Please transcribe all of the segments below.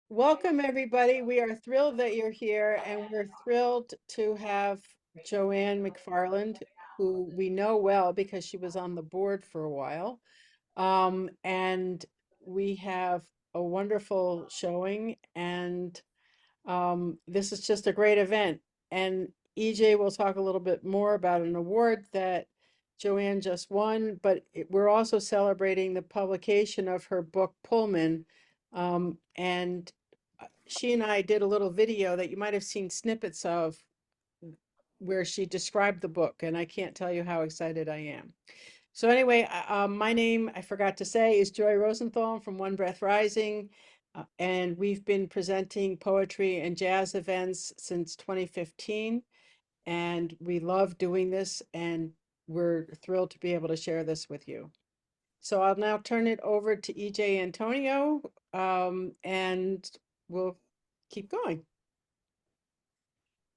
Welcome, everybody. We are thrilled that you're here, and we're thrilled to have JoAnne McFarland, who we know well because she was on the board for a while. And we have a wonderful showing, and this is just a great event. And EJ will talk a little bit more about an award that JoAnne just won, but we're also celebrating the publication of her book, Pullman. And she and I did a little video that you might have seen snippets of where she described the book, and I can't tell you how excited I am. So anyway, my name, I forgot to say, is Joy Rosenthal from One Breath Rising, and we've been presenting poetry and jazz events since 2015, and we love doing this, and we're thrilled to be able to share this with you. So I'll now turn it over to EJ Antonio, and we'll keep going.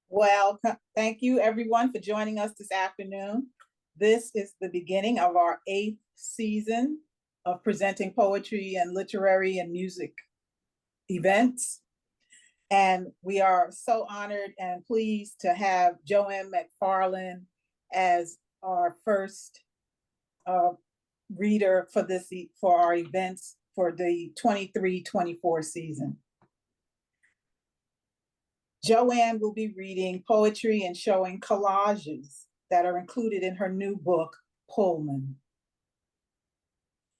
Well, thank you everyone for joining us this afternoon. This is the beginning of our 8th season of presenting poetry and literary and music events. And we are so honored and pleased to have JoAnne McFarland as our first reader for our events for the 23-24 season. JoAnne will be reading poetry and showing collages that are included in her new book, Pullman.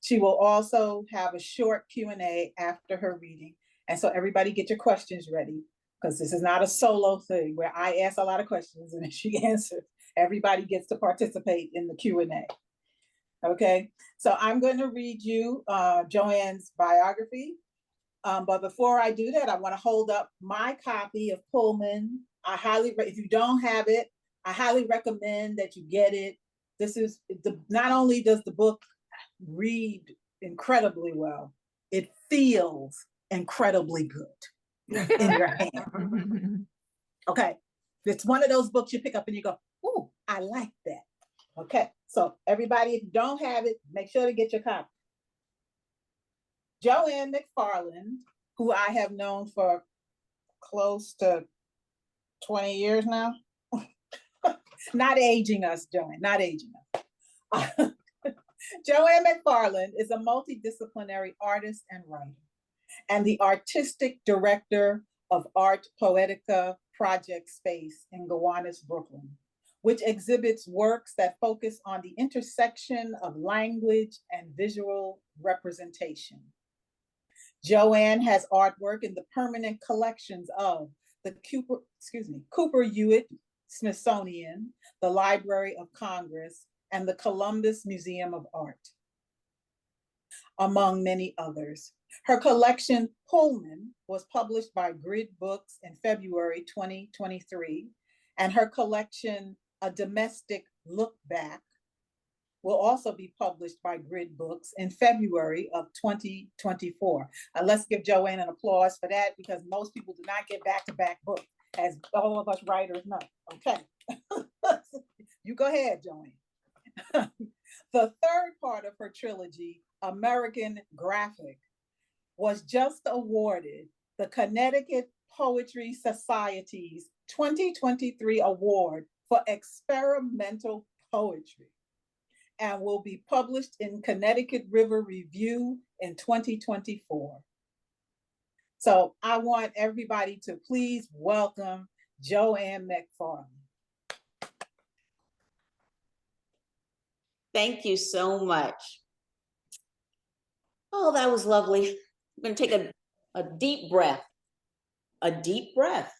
She will also have a short Q&A after her reading. And so everybody get your questions ready, because this is not a solo thing where I ask a lot of questions and then she answers. Everybody gets to participate in the Q&A. Okay, so I'm going to read you JoAnne's biography. But before I do that, I want to hold up my copy of Pullman. If you don't have it, I highly recommend that you get it. Not only does the book read incredibly well, it feels incredibly good in your hand. Okay, it's one of those books you pick up and you go, "Ooh, I like that." Okay, so everybody, if you don't have it, make sure to get your copy. JoAnne McFarland, who I have known for close to 20 years now. Not aging us, JoAnne, not aging us. JoAnne McFarland is a multidisciplinary artist and writer, and the artistic director of Artpoetica project space in Gowanus, Brooklyn, which exhibits works that focus on the intersection of language and visual representation. JoAnne has artwork in the permanent collections of the Cooper Hewitt Smithsonian, the Library of Congress, and the Columbus Museum of Art, among many others. Her collection, Pullman, was published by Grid Books in February 2023, and her collection, A Domestic Lookbook, will also be published by Grid Books in February of 2024. Let's give JoAnne an applause for that, because most people do not get back-to-back books, as all of us writers know. Okay, you go ahead, JoAnne. The third part of her trilogy, American Graphic, was just awarded the Connecticut Poetry Society's 2023 award for experimental poetry, and will be published in Connecticut River Review in 2024. So I want everybody to please welcome JoAnne McFarland. Thank you so much. Oh, that was lovely. I'm going to take a deep breath. A deep breath.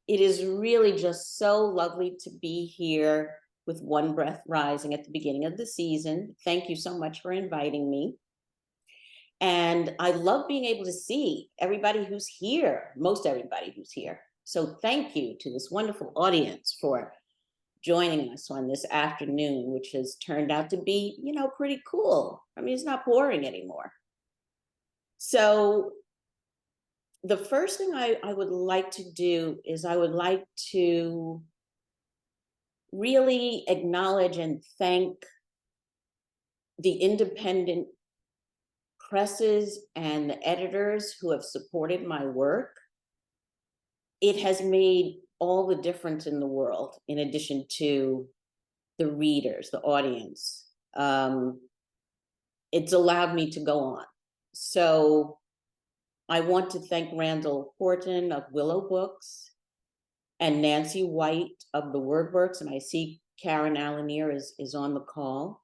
It is really just so lovely to be here with One Breath Rising at the beginning of the season. Thank you so much for inviting me. And I love being able to see everybody who's here, most everybody who's here. So thank you to this wonderful audience for joining us on this afternoon, which has turned out to be, pretty cool. I mean, it's not boring anymore. So the first thing I would like to do is I would like to really acknowledge and thank the independent presses and the editors who have supported my work, it has made all the difference in the world, in addition to the readers, the audience. It's allowed me to go on. So I want to thank Randall Horton of Willow Books and Nancy White of the WordWorks, and I see Karen Alanier is on the call,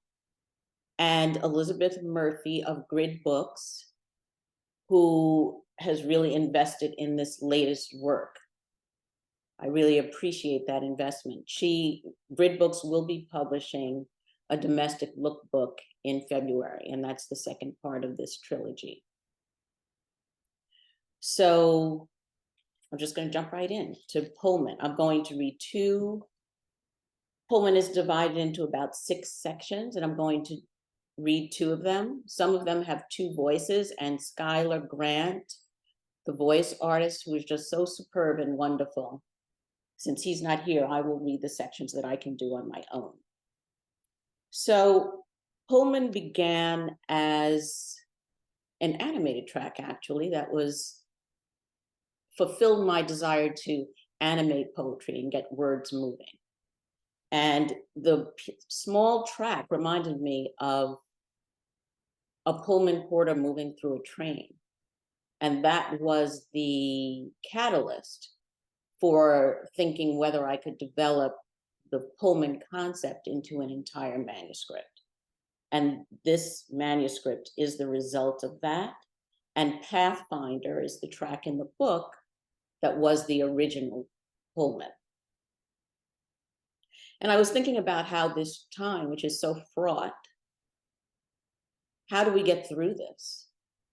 and Elizabeth Murphy of Grid Books, who has really invested in this latest work. I really appreciate that investment. Grid Books will be publishing a domestic lookbook in February, and that's the second part of this trilogy. So I'm just going to jump right in to Pullman. I'm going to read two. Pullman is divided into about 6 sections, and I'm going to read 2 of them. Some of them have 2 voices, and Skylar Grant, the voice artist, who is just so superb and wonderful, since he's not here, I will read the sections that I can do on my own. So Pullman began as an animated track, actually, that fulfilled my desire to animate poetry and get words moving. And the small track reminded me of a Pullman porter moving through a train. And that was the catalyst for thinking whether I could develop the Pullman concept into an entire manuscript. And this manuscript is the result of that. And Pathfinder is the track in the book that was the original Pullman. And I was thinking about how this time, which is so fraught, how do we get through this?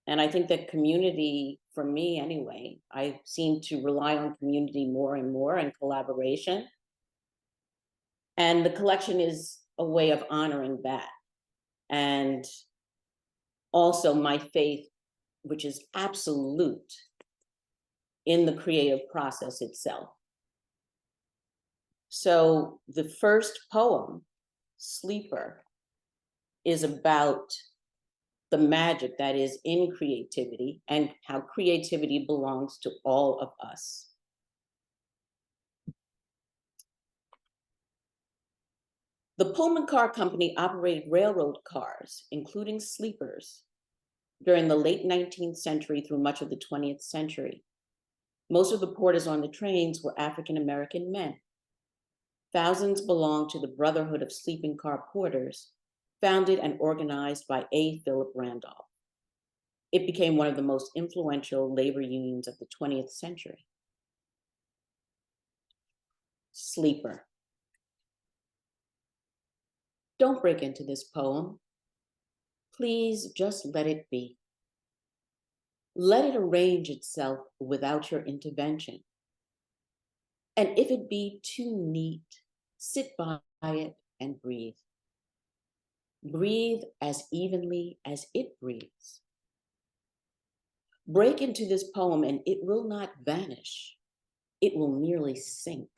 And I think that community, for me anyway, I seem to rely on community more and more, and collaboration. And the collection is a way of honoring that. And also my faith, which is absolute in the creative process itself. So the first poem, Sleeper, is about the magic that is in creativity and how creativity belongs to all of us. The Pullman Car Company operated railroad cars, including sleepers, during the late 19th century through much of the 20th century. Most of the porters on the trains were African-American men. Thousands belonged to the Brotherhood of Sleeping Car Porters, founded and organized by A. Philip Randolph. It became one of the most influential labor unions of the 20th century. Sleeper. Don't break into this poem. Please just let it be. Let it arrange itself without your intervention. And if it be too neat, sit by it and breathe. Breathe as evenly as it breathes. Break into this poem and it will not vanish. It will merely sink.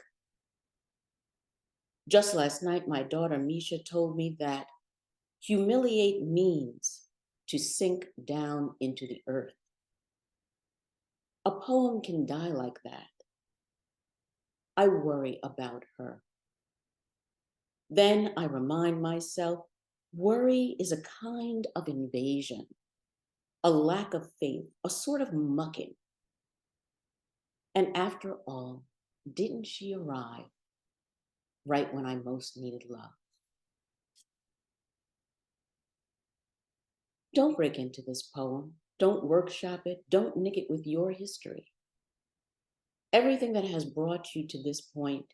Just last night, my daughter Misha told me that humiliate means to sink down into the earth. A poem can die like that. I worry about her. Then I remind myself, worry is a kind of invasion, a lack of faith, a sort of mucking. And after all, didn't she arrive right when I most needed love? Don't break into this poem. Don't workshop it. Don't nick it with your history. Everything that has brought you to this point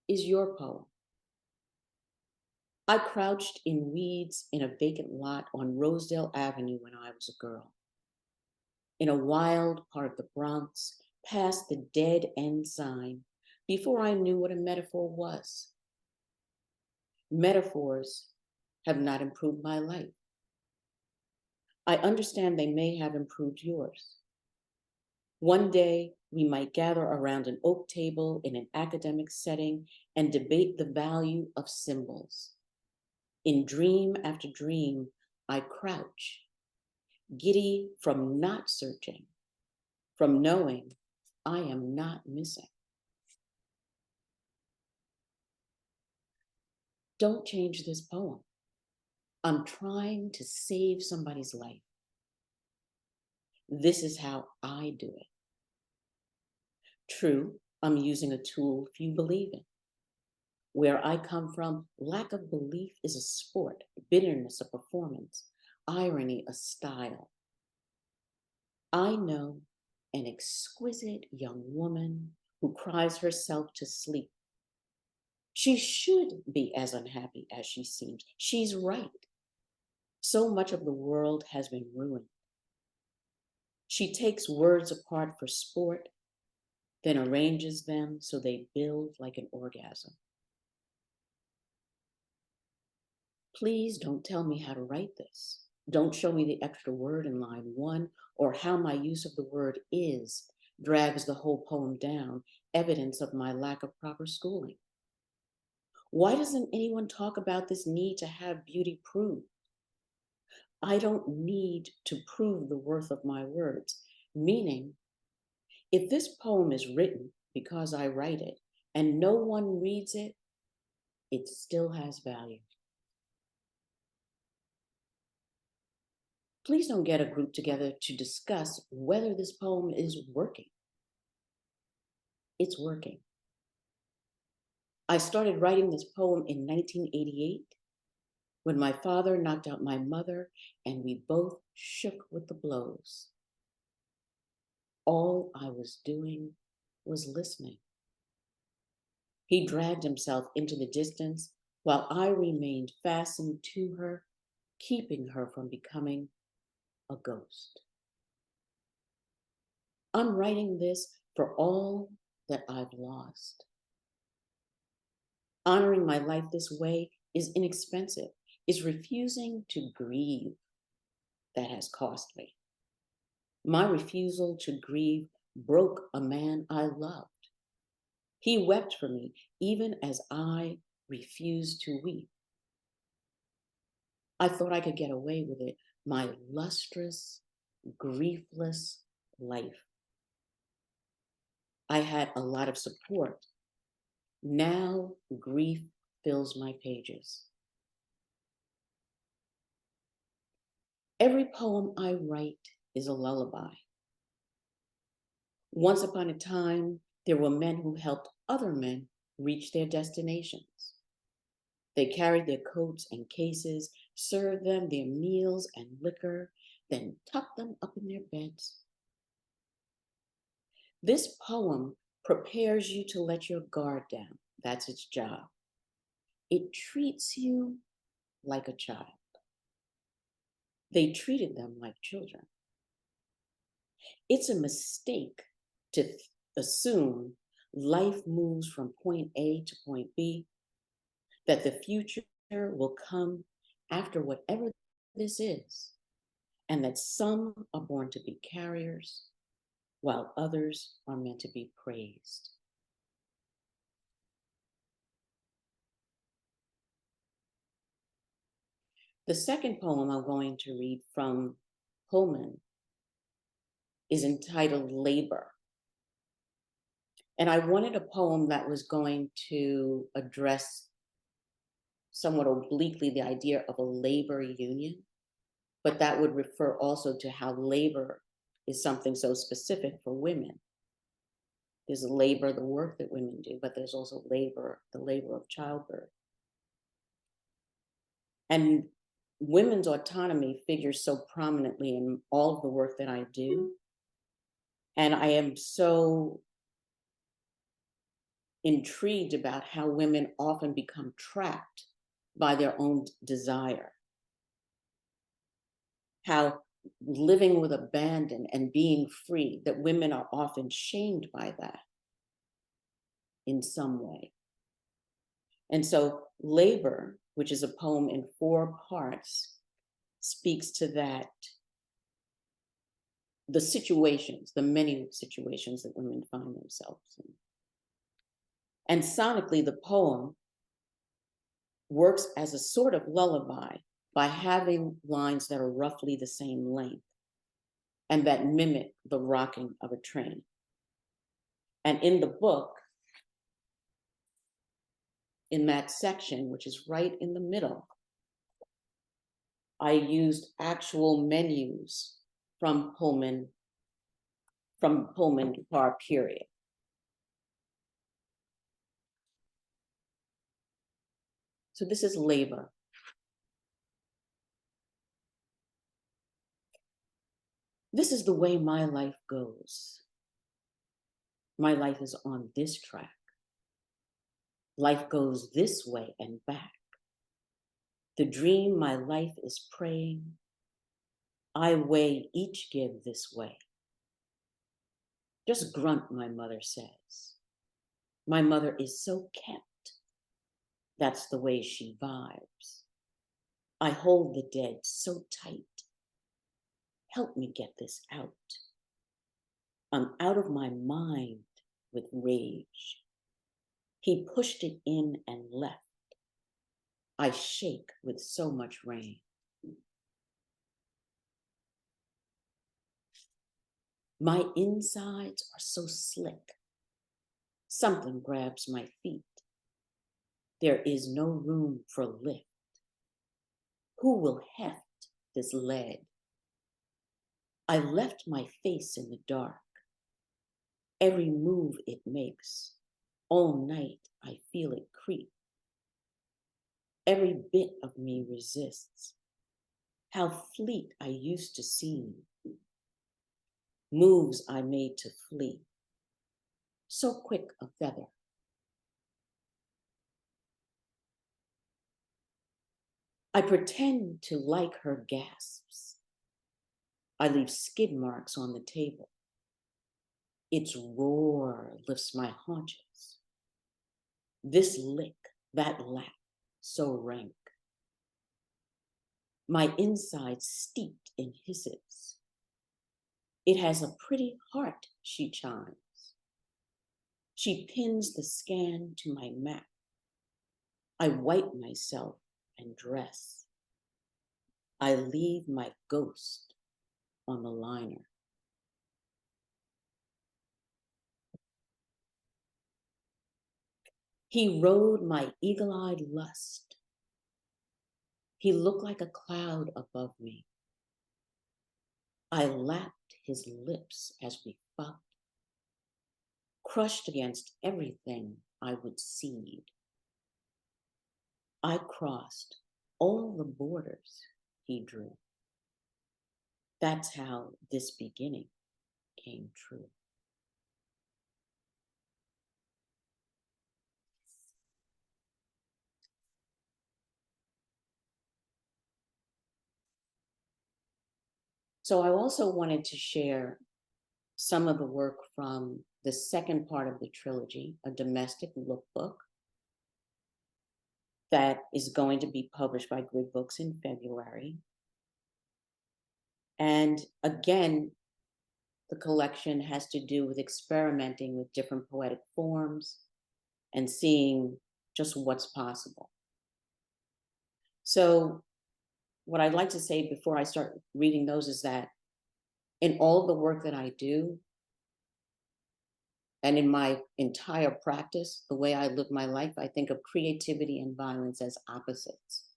is your poem. I crouched in weeds in a vacant lot on Rosedale Avenue when I was a girl. In a wild part of the Bronx, past the dead end sign, before I knew what a metaphor was. Metaphors have not improved my life. I understand they may have improved yours. One day, we might gather around an oak table in an academic setting and debate the value of symbols. In dream after dream, I crouch, giddy from not searching, from knowing I am not missing. Don't change this poem. I'm trying to save somebody's life. This is how I do it. True, I'm using a tool few believe in. Where I come from, lack of belief is a sport, bitterness a performance, irony a style. I know an exquisite young woman who cries herself to sleep. She should be as unhappy as she seems. She's right. So much of the world has been ruined. She takes words apart for sport, then arranges them so they build like an orgasm. Please don't tell me how to write this. Don't show me the extra word in line 1 or how my use of the word is drags the whole poem down, evidence of my lack of proper schooling. Why doesn't anyone talk about this need to have beauty proved? I don't need to prove the worth of my words, meaning if this poem is written because I write it and no one reads it, it still has value. Please don't get a group together to discuss whether this poem is working. It's working. I started writing this poem in 1988 when my father knocked out my mother and we both shook with the blows. All I was doing was listening. He dragged himself into the distance while I remained fastened to her, keeping her from becoming a ghost. I'm writing this for all that I've lost. Honoring my life this way is inexpensive, is refusing to grieve that has cost me. My refusal to grieve broke a man I loved. He wept for me, even as I refused to weep. I thought I could get away with it, my lustrous, griefless life. I had a lot of support. Now grief fills my pages. Every poem I write is a lullaby. Once upon a time, there were men who helped other men reach their destinations. They carried their coats and cases, served them their meals and liquor, then tucked them up in their beds. This poem prepares you to let your guard down. That's its job. It treats you like a child. They treated them like children. It's a mistake to assume life moves from point A to point B, that the future will come after whatever this is, and that some are born to be carriers, while others are meant to be praised. The second poem I'm going to read from Pullman is entitled Labor. And I wanted a poem that was going to address somewhat obliquely the idea of a labor union, but that would refer also to how labor is something so specific for women. There's labor, the work that women do, but there's also labor, the labor of childbirth. And women's autonomy figures so prominently in all of the work that I do. And I am so intrigued about how women often become trapped by their own desire. How living with abandon and being free, that women are often shamed by that in some way. And so Labor, which is a poem in 4 parts, speaks to that, the situations, the many situations that women find themselves in. And sonically, the poem works as a sort of lullaby by having lines that are roughly the same length. and that mimic the rocking of a train. And in the book, in that section, which is right in the middle, I used actual menus from Pullman car period. So this is labor. This is the way my life goes. My life is on this track. Life goes this way and back. The dream my life is praying, I weigh each give this way. Just grunt, my mother says. My mother is so kept. That's the way she vibes. I hold the dead so tight. Help me get this out. I'm out of my mind with rage. He pushed it in and left. I shake with so much rain. My insides are so slick. Something grabs my feet. There is no room for lift. Who will heft this lead? I left my face in the dark. Every move it makes, all night I feel it creep. Every bit of me resists. How fleet I used to seem. Moves I made to flee. So quick a feather. I pretend to like her gasps. I leave skid marks on the table. Its roar lifts my haunches. This lick, that lap, so rank. My insides steeped in hisses. It has a pretty heart, she chimes. She pins the scan to my map. I wipe myself and dress. I leave my ghost on the liner. He rode my eagle-eyed lust. He looked like a cloud above me. I lapped his lips as we fucked, crushed against everything I would cede. I crossed all the borders he drew. That's how this beginning came true. So I also wanted to share some of the work from the second part of the trilogy, a domestic lookbook that is going to be published by Grid Books in February. And again, the collection has to do with experimenting with different poetic forms and seeing just what's possible. So what I'd like to say before I start reading those is that in all the work that I do, and in my entire practice, the way I live my life, I think of creativity and violence as opposites.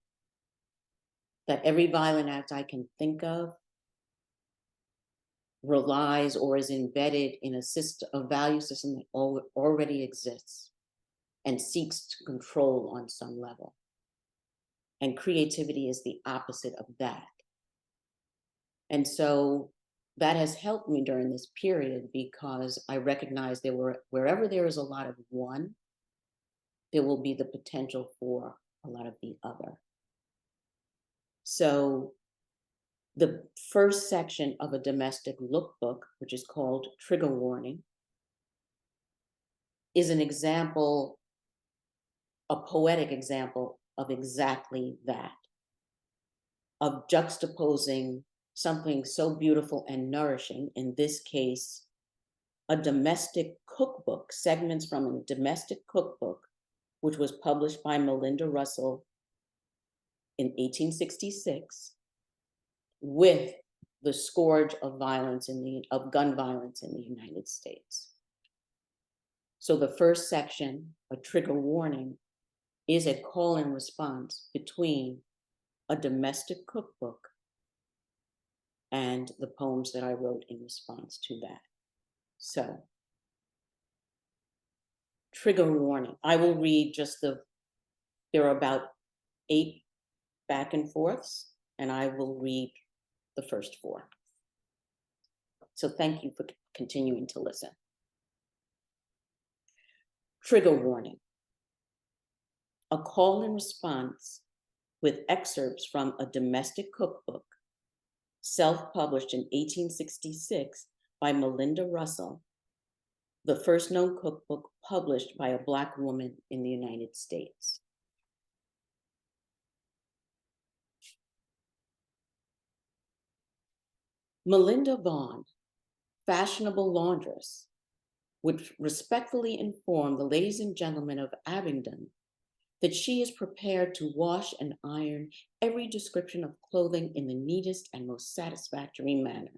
That every violent act I can think of relies or is embedded in a system, a value system that already exists and seeks to control on some level. And creativity is the opposite of that. And so that has helped me during this period because I recognize wherever there is a lot of one, there will be the potential for a lot of the other. So the first section of a domestic lookbook, which is called Trigger Warning, is an example, a poetic example of exactly that, of juxtaposing something so beautiful and nourishing, in this case, a domestic cookbook, segments from a domestic cookbook, which was published by Melinda Russell in 1866, with the scourge of gun violence in the United States. So the first section, a trigger warning, is a call and response between a domestic cookbook and the poems that I wrote in response to that. So, trigger warning. I will read there are about 8 back and forths, and I will read the first 4. So thank you for continuing to listen. Trigger warning. A call and response with excerpts from a domestic cookbook, self-published in 1866 by Melinda Russell, the first known cookbook published by a Black woman in the United States. Melinda Vaughn, fashionable laundress, would respectfully inform the ladies and gentlemen of Abingdon that she is prepared to wash and iron every description of clothing in the neatest and most satisfactory manner.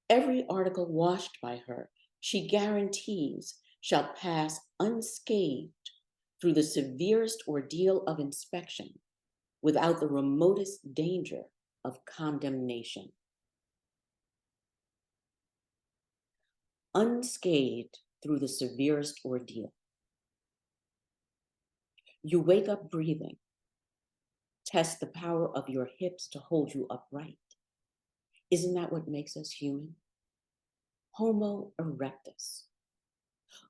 Every article washed by her, she guarantees, shall pass unscathed through the severest ordeal of inspection without the remotest danger of condemnation. Unscathed through the severest ordeal. You wake up breathing. Test the power of your hips to hold you upright. Isn't that what makes us human? Homo erectus.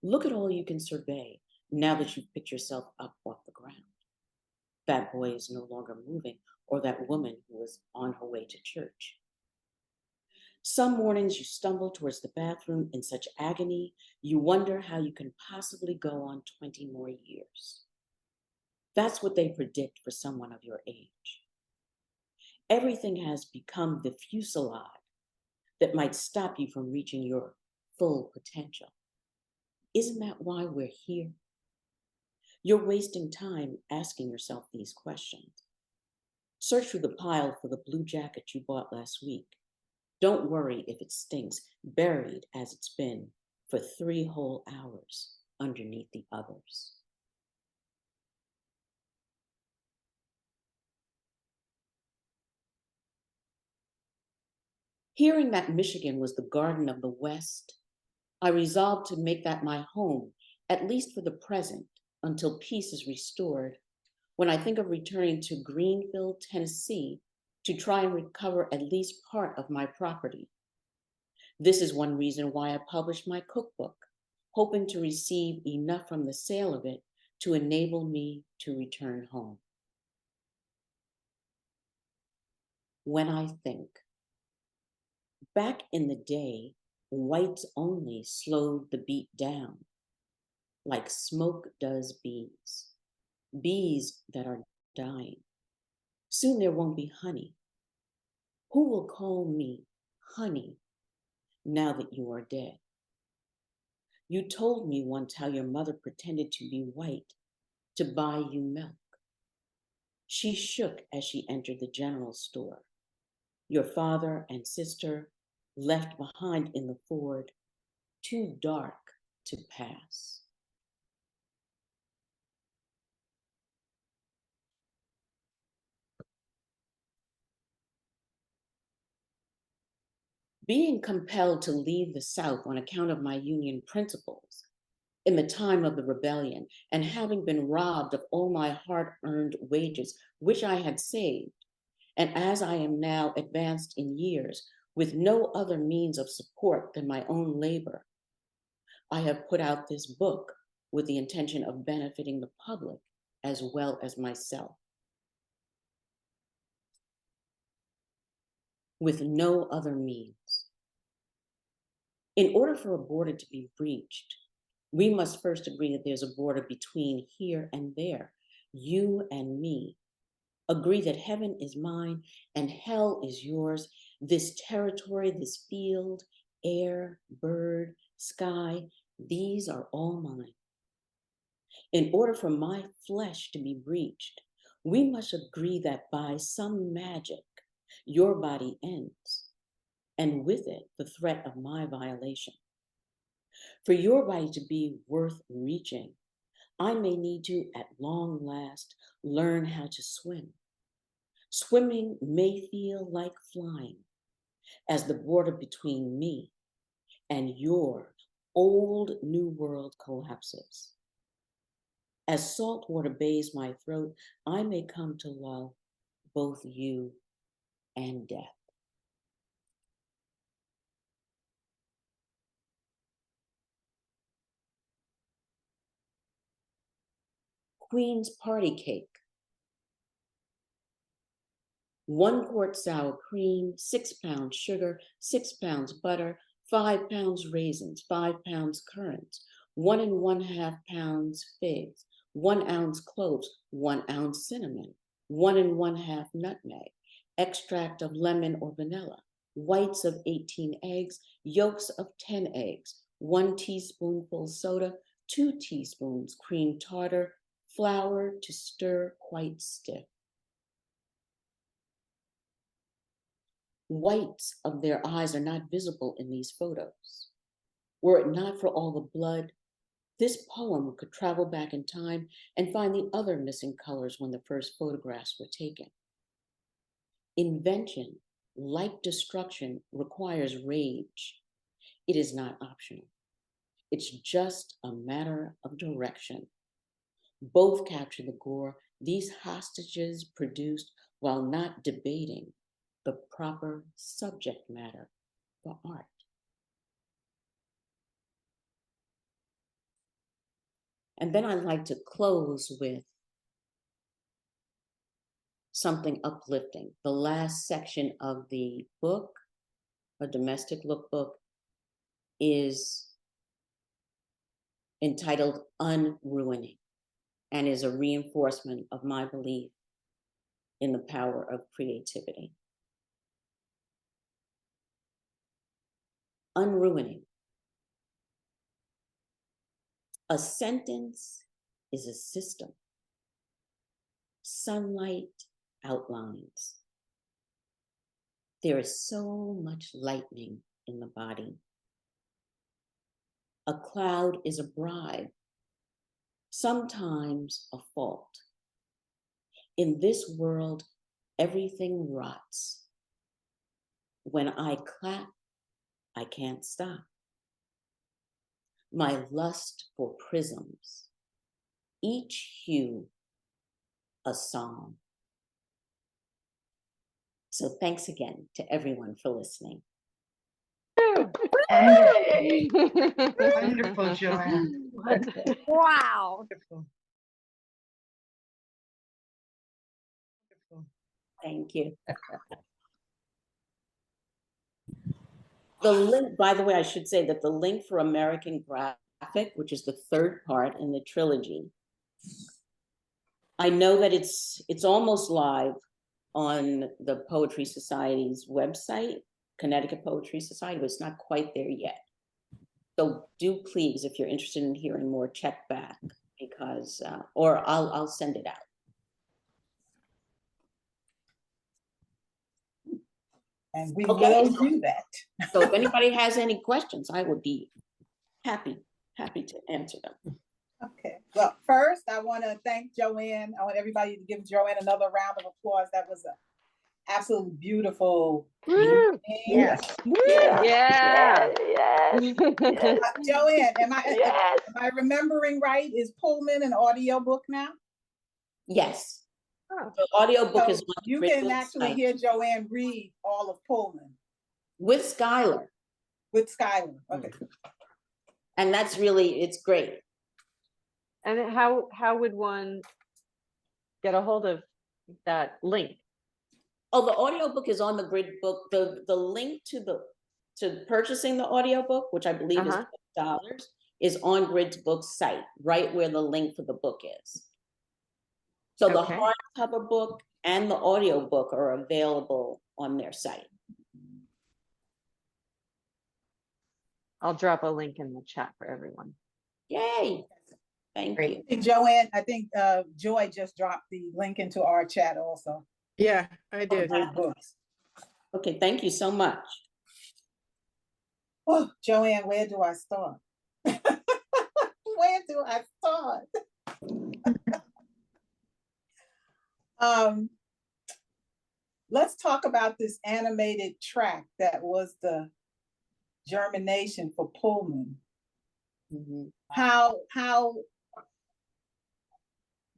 Look at all you can survey now that you've picked yourself up off the ground. That boy is no longer moving, or that woman who was on her way to church. Some mornings you stumble towards the bathroom in such agony, you wonder how you can possibly go on 20 more years. That's what they predict for someone of your age. Everything has become the fusillade that might stop you from reaching your full potential. Isn't that why we're here? You're wasting time asking yourself these questions. Search through the pile for the blue jacket you bought last week. Don't worry if it stinks, buried as it's been for 3 whole hours underneath the others. Hearing that Michigan was the garden of the West, I resolved to make that my home, at least for the present, until peace is restored, when I think of returning to Greenville, Tennessee, to try and recover at least part of my property. This is one reason why I published my cookbook, hoping to receive enough from the sale of it to enable me to return home. When I think, back in the day, whites only slowed the beat down, like smoke does bees, bees that are dying. Soon there won't be honey. Who will call me honey now that you are dead? You told me once how your mother pretended to be white to buy you milk. She shook as she entered the general store. Your father and sister left behind in the Ford, too dark to pass. Being compelled to leave the South on account of my Union principles in the time of the rebellion, and having been robbed of all my hard-earned wages, which I had saved, and as I am now advanced in years, with no other means of support than my own labor, I have put out this book with the intention of benefiting the public as well as myself. With no other means. In order for a border to be breached, we must first agree that there's a border between here and there, you and me. Agree that heaven is mine and hell is yours, this territory, this field, air, bird, sky, these are all mine. In order for my flesh to be breached, we must agree that by some magic, Your body ends, and with it, the threat of my violation. For your body to be worth reaching, I may need to, at long last, learn how to swim. Swimming may feel like flying, as the border between me and your old new world collapses. As salt water bathes my throat, I may come to love both you and death. Queen's Party Cake. 1 quart sour cream, 6 pounds sugar, 6 pounds butter, 5 pounds raisins, 5 pounds currants, 1 1/2 pounds figs, 1 ounce cloves, 1 ounce cinnamon, 1 1/2 nutmeg, extract of lemon or vanilla, whites of 18 eggs, yolks of 10 eggs, 1 teaspoonful soda, 2 teaspoons cream tartar, flour to stir quite stiff. Whites of their eyes are not visible in these photos. Were it not for all the blood, this poem could travel back in time and find the other missing colors when the first photographs were taken. Invention, like destruction, requires rage. It is not optional. It's just a matter of direction. Both capture the gore these hostages produced while not debating the proper subject matter for art. And then I'd like to close with something uplifting. The last section of the book, A Domestic Lookbook, is entitled Unruining, and is a reinforcement of my belief in the power of creativity. Unruining. A sentence is a system. Sunlight outlines. There is so much lightning in the body. A cloud is a bribe, sometimes a fault. In this world, everything rots. When I clap, I can't stop. My lust for prisms, each hue a song. So thanks again to everyone for listening. Wonderful, JoAnne. Wow. Wonderful. Wonderful. Thank you. The link, by the way, I should say that the link for American Graphic, which is the 3rd part in the trilogy, I know that it's almost live on the Poetry Society's website, Connecticut Poetry Society, but it's not quite there yet. So do please, if you're interested in hearing more, check back, because, or I'll send it out. And we Okay. will do that. So if anybody has any questions, I would be happy to answer them. Okay, well, first, I want to thank JoAnne. I want everybody to give JoAnne another round of applause. That was an absolutely beautiful reading. Yes. Yeah. JoAnne, am Yes. I remembering right? Is Pullman an audiobook now? Yes. Oh. The audiobook So is on the you Grid can Book actually site hear JoAnne read all of Pullman with Skylar. with Skylar. Okay. And that's really, it's great. And how would one get a hold of that link? Oh, the audiobook is on the Grid Book. The link to purchasing the audiobook, which I believe is $12, is on Grid's Book site, right where the link for the book is. So the Okay. hardcover book and the audiobook are available on their site. I'll drop a link in the chat for everyone. Yay. Thank you. And JoAnne, I think Joy just dropped the link into our chat also. Yeah, I did. Great books. Okay, thank you so much. Oh, JoAnne, where do I start? Where do I start? Let's talk about this animated track that was the germination for Pullman. Mhm. How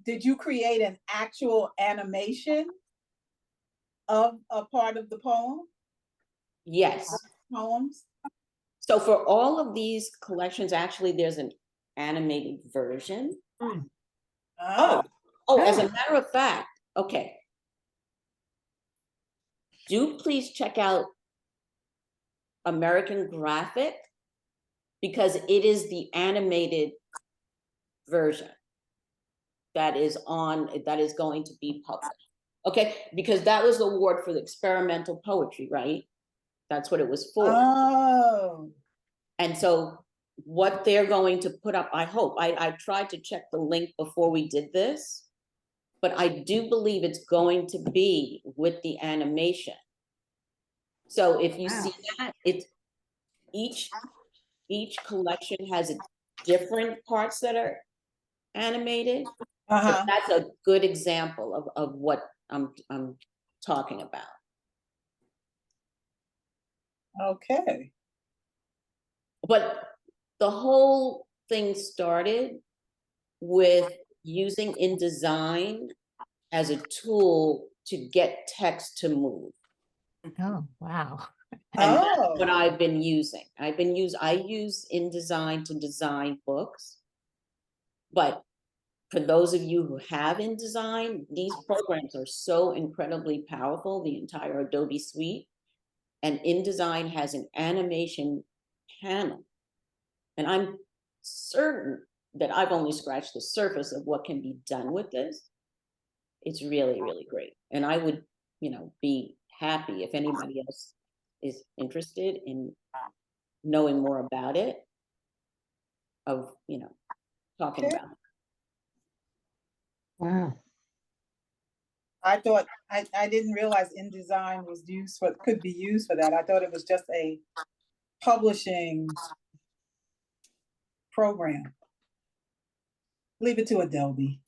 did you create an actual animation of a part of the Yes. poems? So for all of these collections, actually, there's an animated version. Ah, Oh, as a matter of fact, okay. Do please check out American Graphic, because it is the animated version that is going to be published. Okay, because that was the award for the experimental poetry, right? That's what it was for. oh, And so what they're going to put up, I hope, I tried to check the link before we did this, but I do believe it's going to be with the animation. So if you see that, it's each collection has different parts that are animated. But that's a good example of what I'm talking about. okay. But the whole thing started with using InDesign as a tool to get text to move. Oh, wow. And that's what I've been using. I use InDesign to design books. But for those of you who have InDesign, these programs are so incredibly powerful, the entire Adobe suite. And InDesign has an animation panel. And I'm certain that I've only scratched the surface of what can be done with this. It's really, really great. And I would, be happy if anybody else is interested in knowing more about it, of, talking about it. Wow. I thought, I didn't realize InDesign was could be used for that. I thought it was just a publishing program. Leave it to Adobe.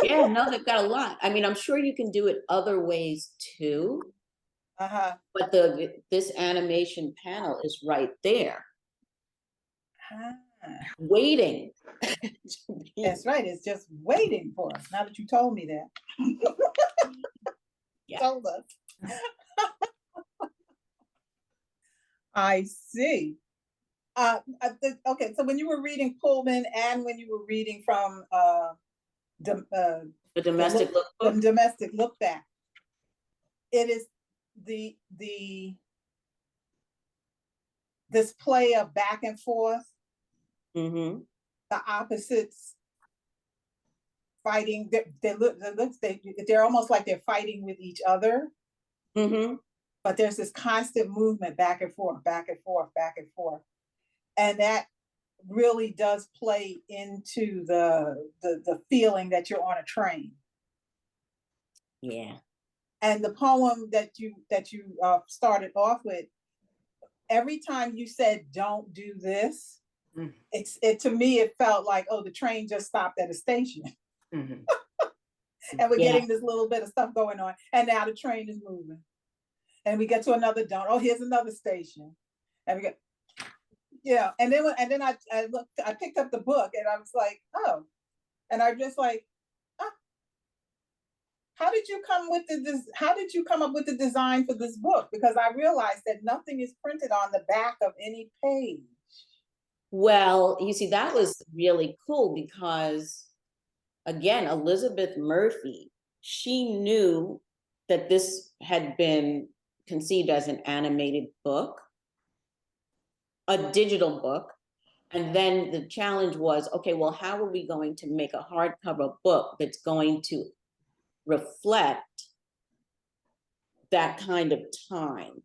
Yeah, no, they've got a lot. I mean, I'm sure you can do it other ways too. But this animation panel is right there, waiting. That's right. It's just waiting for us. Now that you told me that. Yeah. Told us. I see. Okay, so when you were reading Pullman and when you were reading from The Domestic the Lookbook. Domestic Lookback, it is this play of back and forth, Mm-hmm. the opposites fighting. They're almost like they're fighting with each other. Mm-hmm. But there's this constant movement back and forth, back and forth, back and forth. And that really does play into the feeling that you're on a train. Yeah. And the poem that you started off with, every time you said "don't do this," to me it felt like, oh, the train just stopped at a station. And we're getting this little bit of stuff going on, and now the train is moving, and we get to another don't. Oh, here's another station, and we get, and then I picked up the book, and I was like, oh, and I'm just like, how did you come up with the design for this book? Because I realized that nothing is printed on the back of any page. Well, you see, that was really cool because, again, Elizabeth Murphy, she knew that this had been conceived as an animated book, a digital book. And then the challenge was, okay, well, how are we going to make a hardcover book that's going to reflect that kind of time,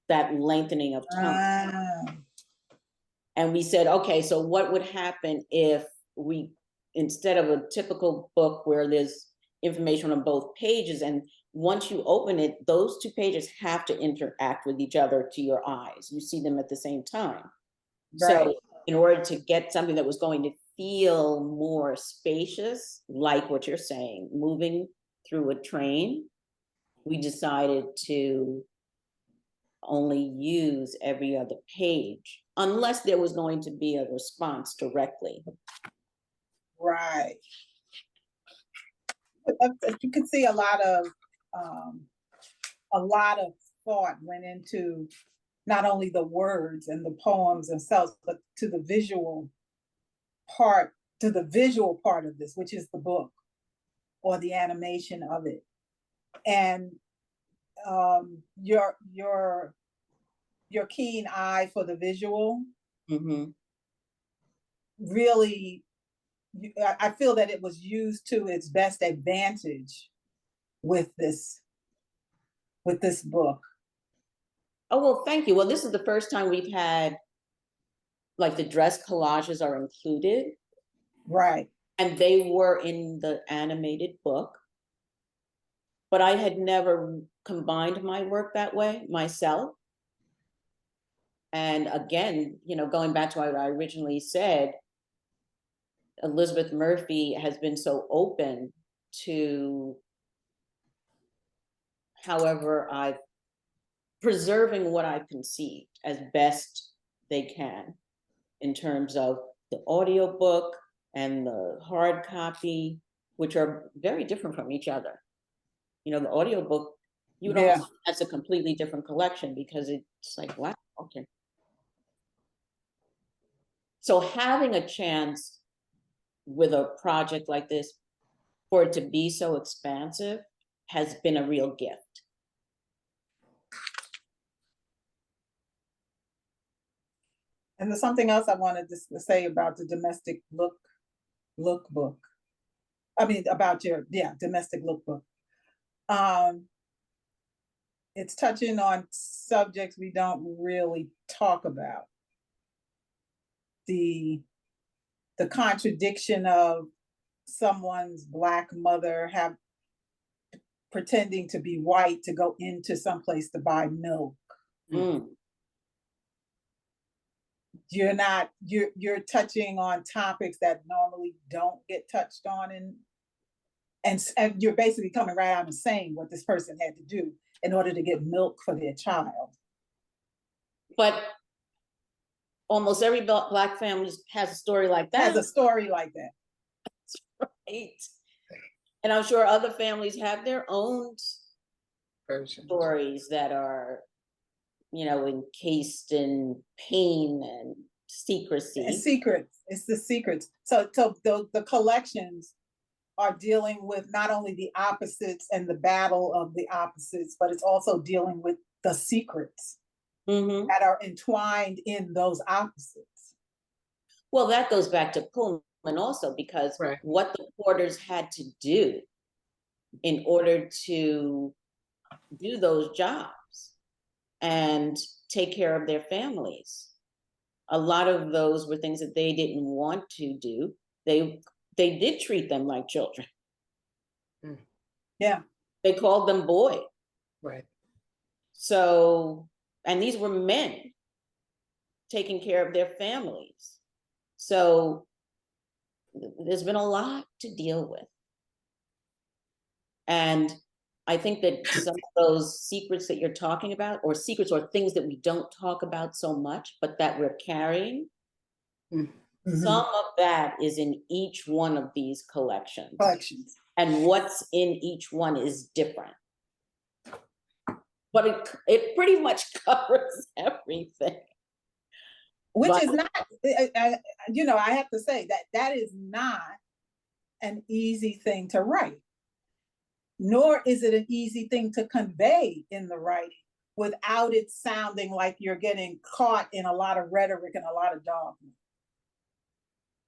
that lengthening of time? And we said, okay, so what would happen if we, instead of a typical book where there's information on both pages and once you open it, those 2 pages have to interact with each other to your eyes. You see them at the same time. Right. So in order to get something that was going to feel more spacious, like what you're saying, moving through a train, we decided to only use every other page, unless there was going to be a response directly. Right. You can see a lot of thought went into not only the words and the poems themselves, but to the visual part of this, which is the book or the animation of it. And your keen eye for the visual really, I feel that it was used to its best advantage with this book. Oh, well, thank you. Well, this is the first time we've had, like, the dress collages are included. Right. And they were in the animated book. But I had never combined my work that way myself. And again, you know, going back to what I originally said, Elizabeth Murphy has been so open to however I've preserving what I've conceived as best they can in terms of the audiobook and the hard copy, which are very different from each other. You know, the audiobook, you would almost, that's a completely different collection because it's like, wow, okay. So having a chance with a project like this for it to be so expansive has been a real gift. And there's something else I wanted to say about the Domestic Lookbook. I mean, about your, Domestic Lookbook. It's touching on subjects we don't really talk about. The contradiction of someone's Black mother pretending to be white to go into someplace to buy milk. You're touching on topics that normally don't get touched on, and you're basically coming right out and saying what this person had to do in order to get milk for their child. But almost every Black family has a story like that. Has a story like that. That's right. And I'm sure other families have their own stories that are, you know, encased in pain and secrecy. It's secrets. It's the secrets. So the collections are dealing with not only the opposites and the battle of the opposites, but it's also dealing with the secrets that are entwined in those opposites. Well, that goes back to Pullman also, because what the porters had to do in order to do those jobs and take care of their families, a lot of those were things that they didn't want to do. They did treat them like children. Yeah. They called them boy. Right. So, and these were men taking care of their families. So there's been a lot to deal with. And I think that some of those secrets that you're talking about, or secrets or things that we don't talk about so much, but that we're carrying, some of that is in each one of these collections. And what's in each one is different. But it pretty much covers everything. Which is not, you know, I have to say that is not an easy thing to write, nor is it an easy thing to convey in the writing without it sounding like you're getting caught in a lot of rhetoric and a lot of dogma.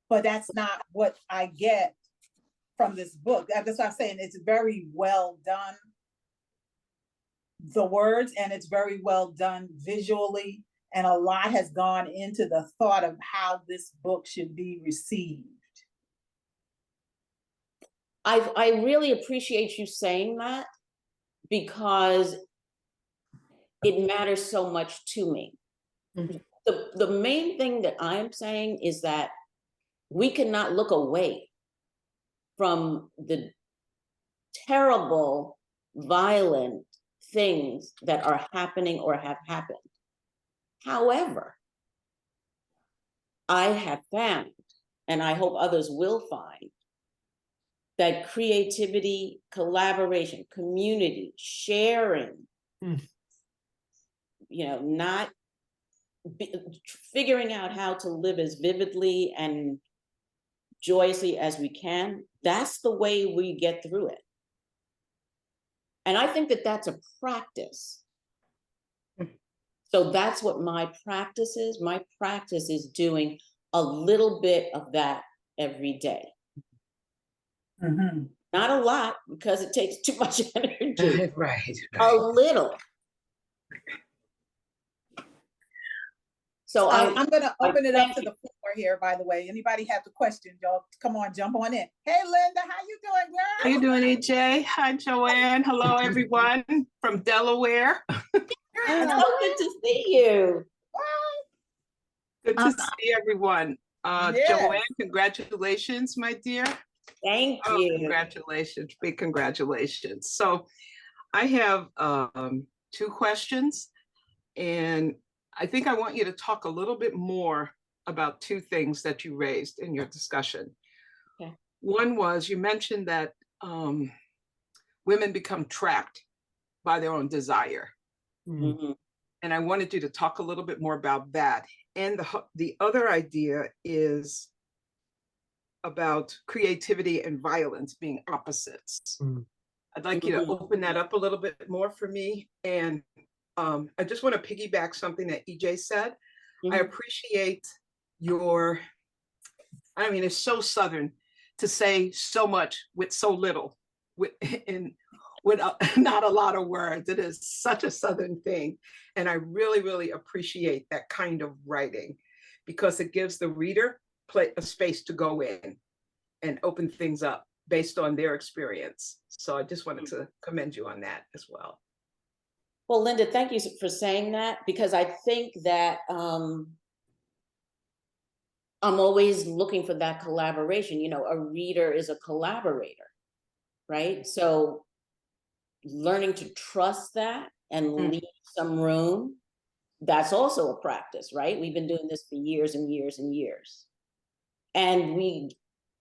But that's not what I get from this book. That's what I'm saying. It's very well done, the words, and it's very well done visually. And a lot has gone into the thought of how this book should be received. I really appreciate you saying that, because it matters so much to me. The main thing that I'm saying is that we cannot look away from the terrible, violent things that are happening or have happened. However, I have found, and I hope others will find, that creativity, collaboration, community, sharing, not figuring out how to live as vividly and joyously as we can, that's the way we get through it. And I think that that's a practice. So that's what my practice is. My practice is doing a little bit of that every day. Not a lot, because it takes too much energy. Right. A little. So I'm going to open it up thank to the floor here, by the way. Anybody have the question, y'all, come on, jump on in. Hey, Linda, how you doing, girl? How you doing, AJ? Hi, JoAnne. Hello, everyone from Delaware. it's so good to see you. Good to see everyone. Yes. JoAnne, congratulations, my dear. Thank Oh, you. congratulations, big congratulations. So I have 2 questions, and I think I want you to talk a little bit more about 2 things that you raised in your discussion. Okay. One was, you mentioned that women become trapped by their own desire. Mhm. And I wanted you to talk a little bit more about that. And the other idea is about creativity and violence being opposites. I'd like you to open that up a little bit more for me. And I just want to piggyback something that EJ said. I appreciate your, I mean, it's so Southern to say so much with so little, with not a lot of words. It is such a Southern thing. And I really, really appreciate that kind of writing, because it gives the reader a space to go in and open things up based on their experience. So I just wanted to commend you on that as well. Well, Linda, thank you for saying that, because I think that I'm always looking for that collaboration. A reader is a collaborator, right? So learning to trust that and leave some room, that's also a practice, right? We've been doing this for years and years and years. And we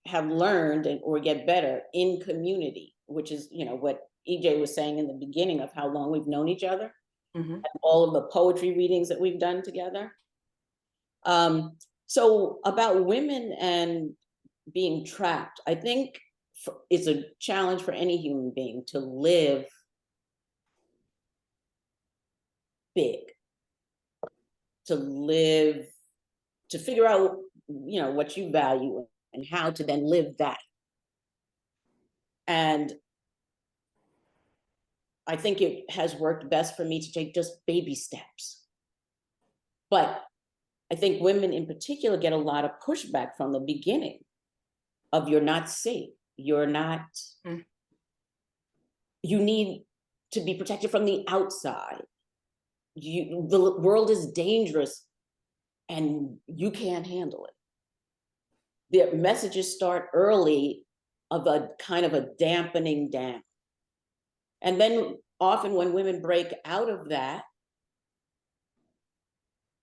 have learned or get better in community, which is, what EJ was saying in the beginning of how long we've known each other, and all of the poetry readings that we've done together. So about women and being trapped, I think it's a challenge for any human being to live big, to figure out, what you value and how to then live that. And I think it has worked best for me to take just baby steps. But I think women in particular get a lot of pushback from the beginning of, you're not safe, you're not, you need to be protected from the outside. The world is dangerous and you can't handle it. The messages start early of a kind of a dampening down. And then often when women break out of that,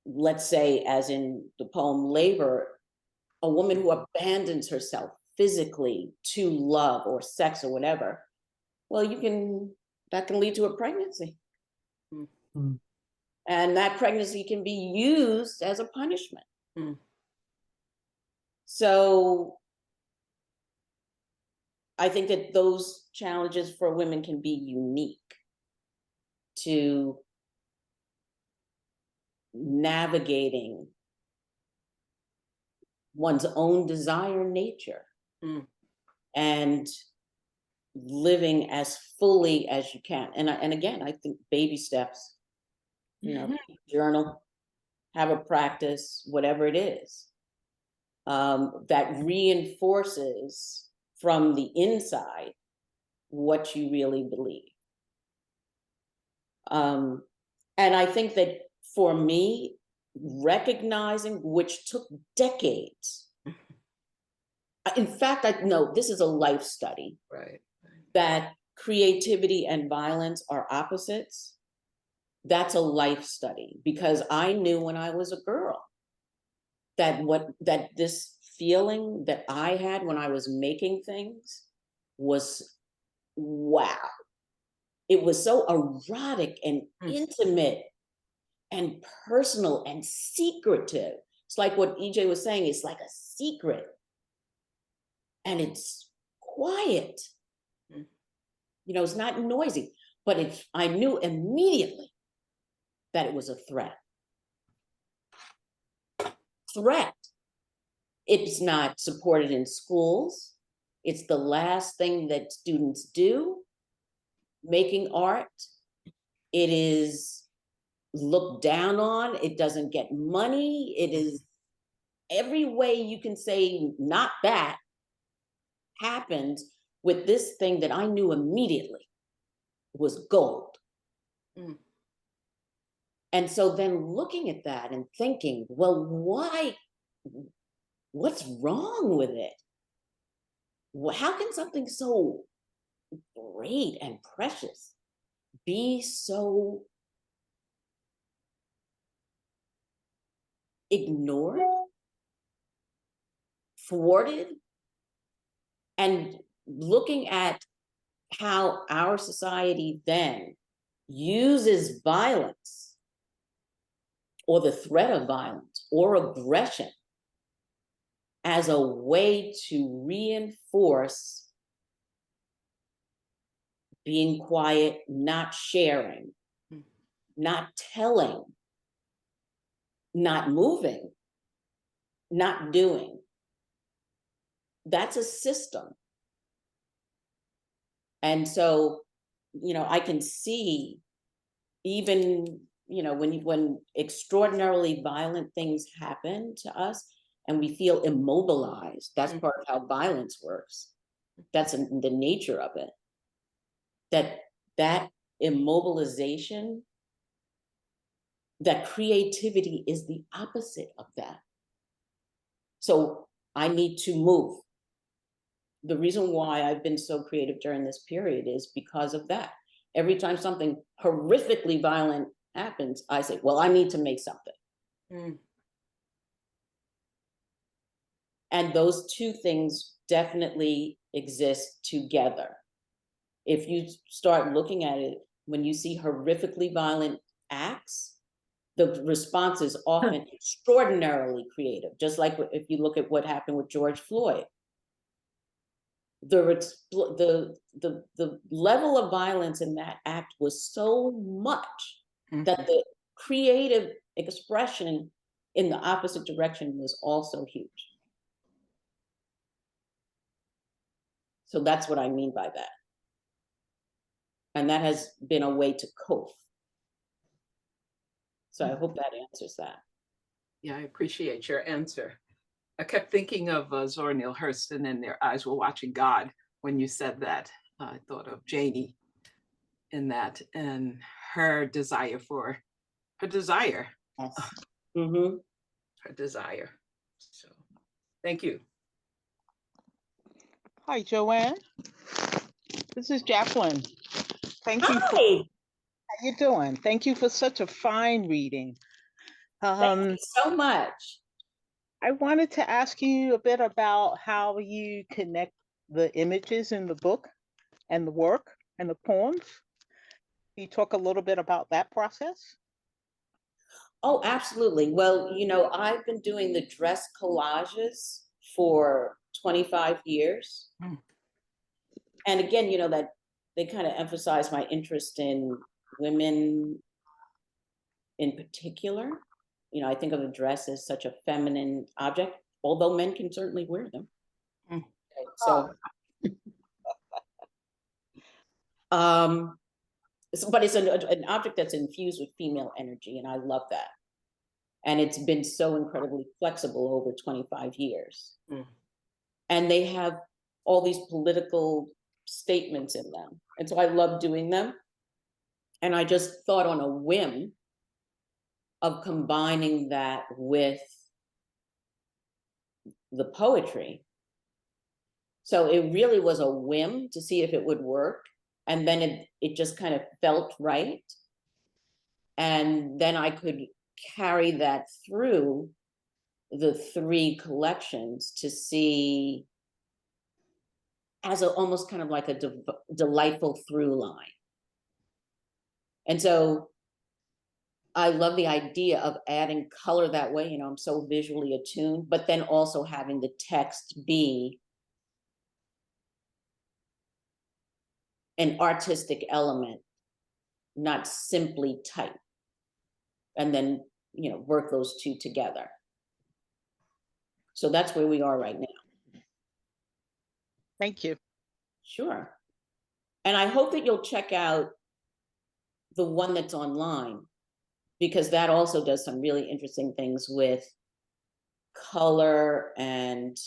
let's say, as in the poem Labor, a woman who abandons herself physically to love or sex or whatever, well, that can lead to a pregnancy. And that pregnancy can be used as a punishment. So I think that those challenges for women can be unique to navigating one's own desire nature and living as fully as you can. And again, I think baby steps, journal, have a practice, whatever it is, that reinforces from the inside what you really believe. And I think that for me, recognizing, which took decades. In fact, I know this is a life study. Right. That creativity and violence are opposites. That's a life study, because I knew when I was a girl that this feeling that I had when I was making things was, wow. It was so erotic and intimate and personal and secretive. It's like what EJ was saying, it's like a secret. And it's quiet. You know, it's not noisy, but I knew immediately that it was a threat. It's not supported in schools. It's the last thing that students do, making art. It is looked down on. It doesn't get money. It is every way you can say not that happened with this thing that I knew immediately was gold. And so then looking at that and thinking, well, what's wrong with it? How can something so great and precious be so ignored, thwarted? And looking at how our society then uses violence or the threat of violence or aggression as a way to reinforce being quiet, not sharing, not telling, not moving, not doing. That's a system. And so, you know, I can see even, you know, when extraordinarily violent things happen to us and we feel immobilized, that's part of how violence works. That's the nature of it. That immobilization, that creativity is the opposite of that. So I need to move. The reason why I've been so creative during this period is because of that. Every time something horrifically violent happens, I say, well, I need to make something. And those two things definitely exist together. If you start looking at it, when you see horrifically violent acts, the response is often extraordinarily creative. Just like if you look at what happened with George Floyd. The level of violence in that act was so much that the creative expression in the opposite direction was also huge. So that's what I mean by that. And that has been a way to cope. So I hope that answers that. Yeah, I appreciate your answer. I kept thinking of Zora Neale Hurston and Their Eyes Were Watching God when you said that. I thought of Janie in that and her desire. Yes. Her desire. So thank you. Hi, JoAnne. This is Jacqueline. Thank you. Hi. How you doing? Thank you for such a fine reading. Thank you so much. I wanted to ask you a bit about how you connect the images in the book and the work and the poems. Can you talk a little bit about that process? Oh, absolutely. Well, you know, I've been doing the dress collages for 25 years. And again, you know, that they kind of emphasize my interest in women in particular. You know, I think of a dress as such a feminine object, although men can certainly wear them. Okay, so, but it's an object that's infused with female energy, and I love that. And it's been so incredibly flexible over 25 years. And they have all these political statements in them. And so I love doing them. And I just thought on a whim of combining that with the poetry. So it really was a whim to see if it would work. And then it just kind of felt right. And then I could carry that through the 3 collections to see as almost kind of like a delightful through line. And so I love the idea of adding color that way. You know, I'm so visually attuned, but then also having the text be an artistic element, not simply type. And then, you know, work those 2 together. So that's where we are right now. Thank you. Sure. And I hope that you'll check out the one that's online, because that also does some really interesting things with color and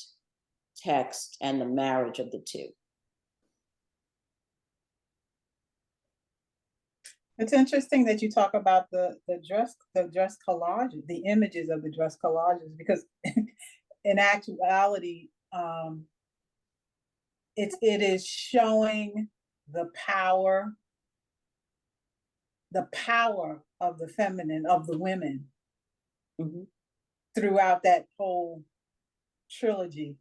text and the marriage of the 2. It's interesting that you talk about the dress collages, the images of the dress collages, because in actuality, it is showing the power of the feminine, of the women, throughout that whole trilogy.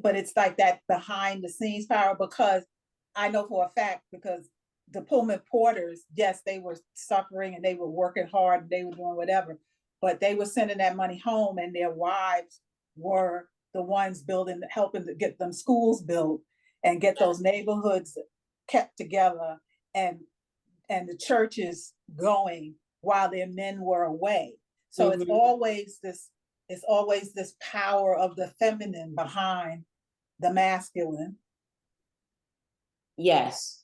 But it's like that behind the scenes power, because I know for a fact, because the Pullman porters, yes, they were suffering and they were working hard and they were doing whatever, but they were sending that money home, and their wives were the ones helping to get them schools built and get those neighborhoods kept together, and the churches going while their men were away. So it's always this power of the feminine behind the masculine. Yes.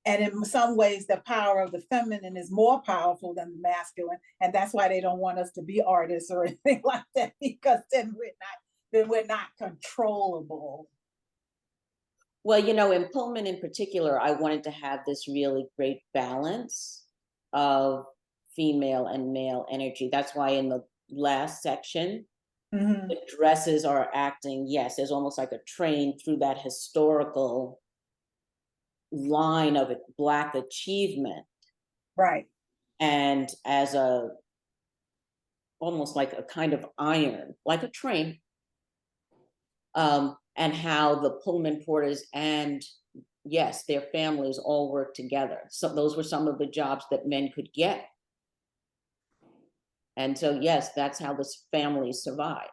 And in some ways, the power of the feminine is more powerful than the masculine. And that's why they don't want us to be artists or anything like that, because then we're not controllable. Well, you know, in Pullman in particular, I wanted to have this really great balance of female and male energy. That's why in the last section, the dresses are acting, yes, there's almost like a train through that historical line of Black achievement. Right. And as almost like a kind of iron, like a train. And how the Pullman porters and, yes, their families all work together. So those were some of the jobs that men could get. And so, yes, that's how this family survived.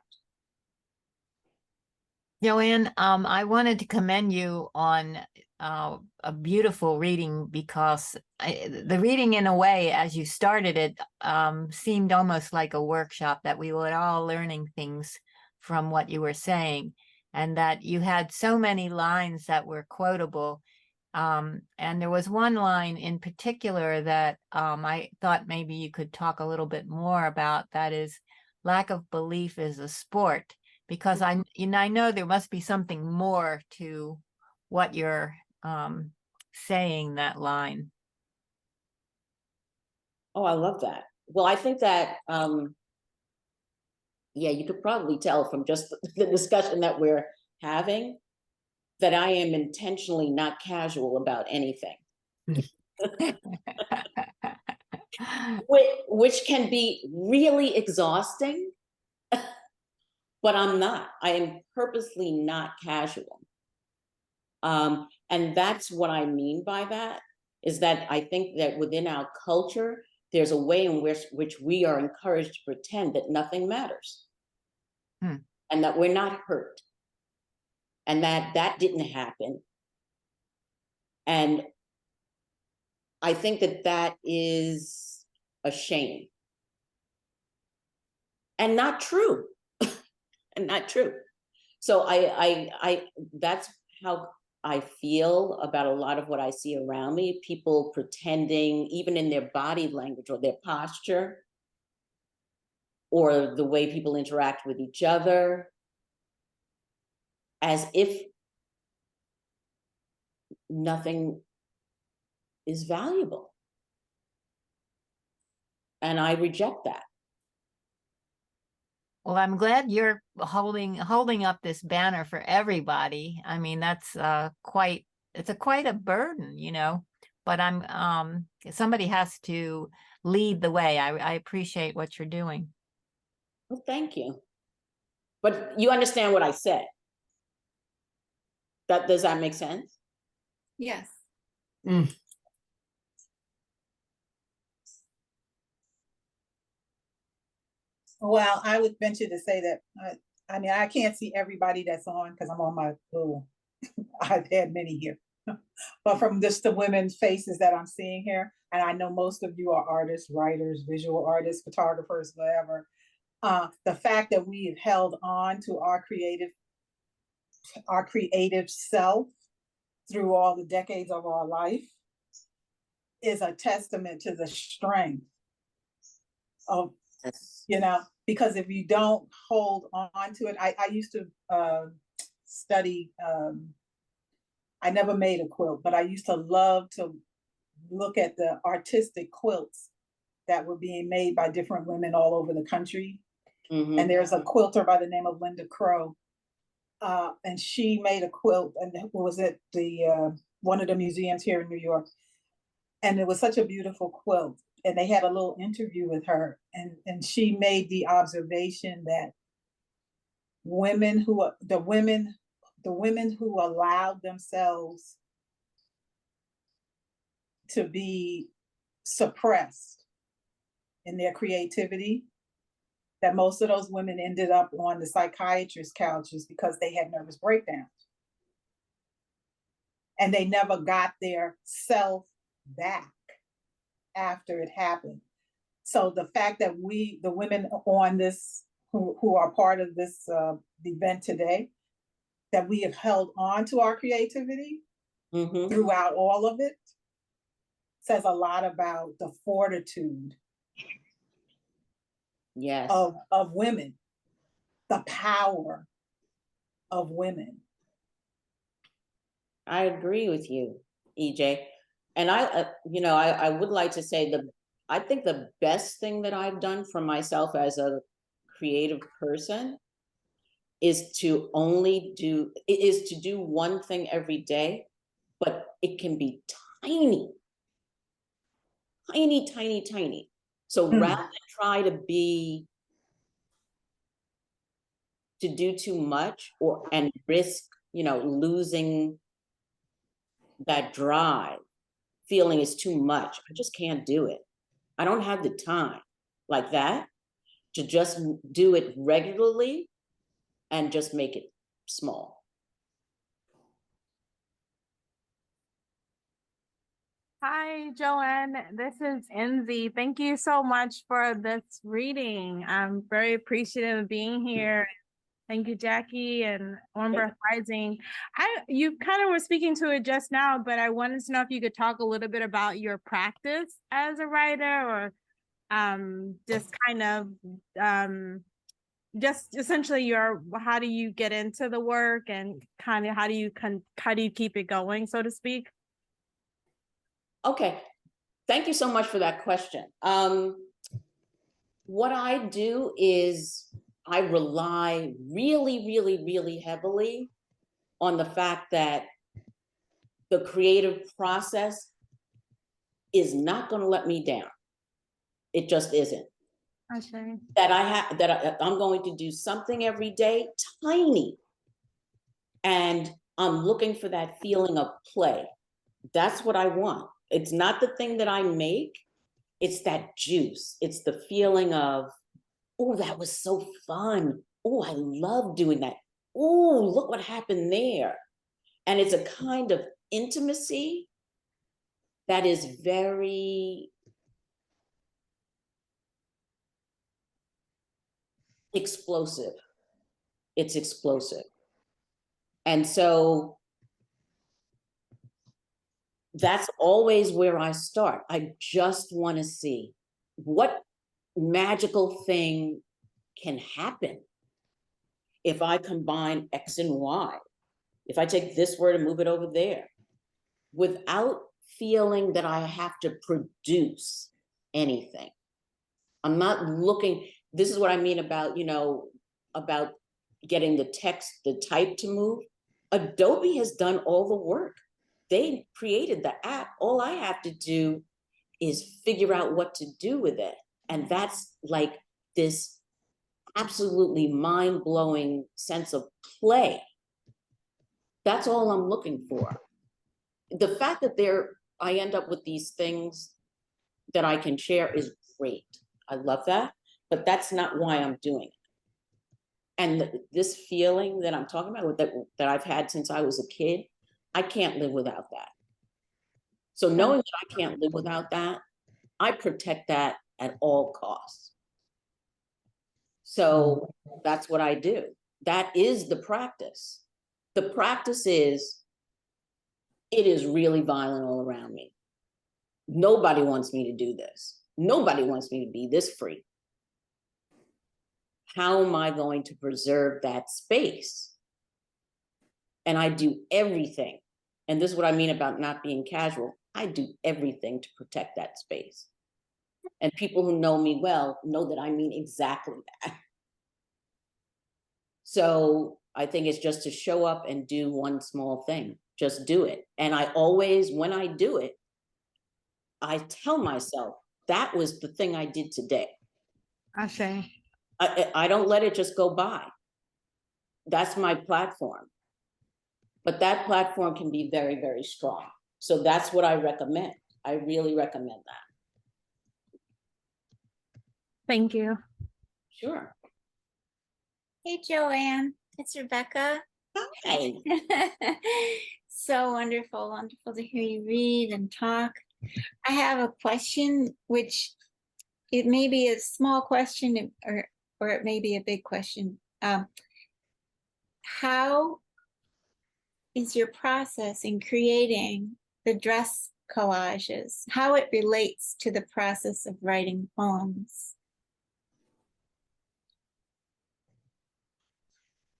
JoAnne, I wanted to commend you on a beautiful reading, because the reading, in a way, as you started it, seemed almost like a workshop, that we were all learning things from what you were saying, and that you had so many lines that were quotable. And there was one line in particular that I thought maybe you could talk a little bit more about. That is, lack of belief is a sport. Because I know there must be something more to what you're saying, that line. Oh, I love that. Well, I think that, yeah, you could probably tell from just the discussion that we're having that I am intentionally not casual about anything. Which can be really exhausting, but I'm not. I am purposely not casual. And that's what I mean by that, is that I think that within our culture, there's a way in which we are encouraged to pretend that nothing matters. And that we're not hurt. And that didn't happen. And I think that is a shame. And not true. And not true. So I that's how I feel about a lot of what I see around me. People pretending, even in their body language or their posture, or the way people interact with each other, as if nothing is valuable. And I reject that. Well, I'm glad you're holding up this banner for everybody. I mean, that's quite a burden, you know. But somebody has to lead the way. I appreciate what you're doing. Well, thank you. But you understand what I said. Does that make sense? Yes. Well, I would venture to say that, I mean, I can't see everybody that's on because I'm on my little, I've had many here. But from just the women's faces that I'm seeing here, and I know most of you are artists, writers, visual artists, photographers, whatever. The fact that we have held on to our creative self through all the decades of our life is a testament to the strength of, you know, because if you don't hold on to it, I used to study, I never made a quilt, but I used to love to look at the artistic quilts that were being made by different women all over the country. Mm-hmm. And there's a quilter by the name of Linda Crow. And she made a quilt, and it was at the one of the museums here in New York. And it was such a beautiful quilt. And they had a little interview with her, and she made the observation that the women who allowed themselves to be suppressed in their creativity, that most of those women ended up on the psychiatrist couches because they had nervous breakdowns. And they never got their self back after it happened. So the fact that the women on this, who are part of this event today, that we have held on to our creativity throughout all of it, says a lot about the fortitude of women, the power of women. I agree with you, EJ. And I would like to say I think the best thing that I've done for myself as a creative person is to do one thing every day, but it can be tiny, tiny, tiny, tiny. So rather than try to do too much and risk, losing that drive, feeling is too much. I just can't do it. I don't have the time like that to just do it regularly and just make it small. Hi, JoAnne. This is Enzi. Thank you so much for this reading. I'm very appreciative of being here. Thank you, Jackie and Warm Rising. You kind of were speaking to it just now, but I wanted to know if you could talk a little bit about your practice as a writer, or just kind of just essentially how do you get into the work, and kind of how do you keep it going, so to speak? Okay, thank you so much for that question. What I do is I rely really, really, really heavily on the fact that the creative process is not going to let me down. It just isn't. Okay. That I'm going to do something every day, tiny, and I'm looking for that feeling of play. That's what I want. It's not the thing that I make. It's that juice. It's the feeling of, oh, that was so fun. Oh, I love doing that. Oh, look what happened there. And it's a kind of intimacy that is very explosive. It's explosive. And so that's always where I start. I just want to see what magical thing can happen if I combine X and Y, if I take this word and move it over there, without feeling that I have to produce anything. I'm not looking, this is what I mean about, about getting the text, the type to move. Adobe has done all the work. They created the app. All I have to do is figure out what to do with it. And that's like this absolutely mind-blowing sense of play. That's all I'm looking for. The fact that I end up with these things that I can share is great. I love that, but that's not why I'm doing it. And this feeling that I'm talking about, that I've had since I was a kid, I can't live without that. So knowing that I can't live without that, I protect that at all costs. So that's what I do. That is the practice. The practice is, it is really violent all around me. Nobody wants me to do this. Nobody wants me to be this free. How am I going to preserve that space? And I do everything. And this is what I mean about not being casual. I do everything to protect that space. And people who know me well know that I mean exactly that. So I think it's just to show up and do one small thing. Just do it. And I always, when I do it, I tell myself, that was the thing I did today. I say. I don't let it just go by. That's my platform. But that platform can be very, very strong. So that's what I recommend. I really recommend that. Thank you. Sure. Hey, JoAnne, it's Rebecca. Hi. So wonderful, wonderful to hear you read and talk. I have a question, which it may be a small question or it may be a big question. How is your process in creating the dress collages, how it relates to the process of writing poems?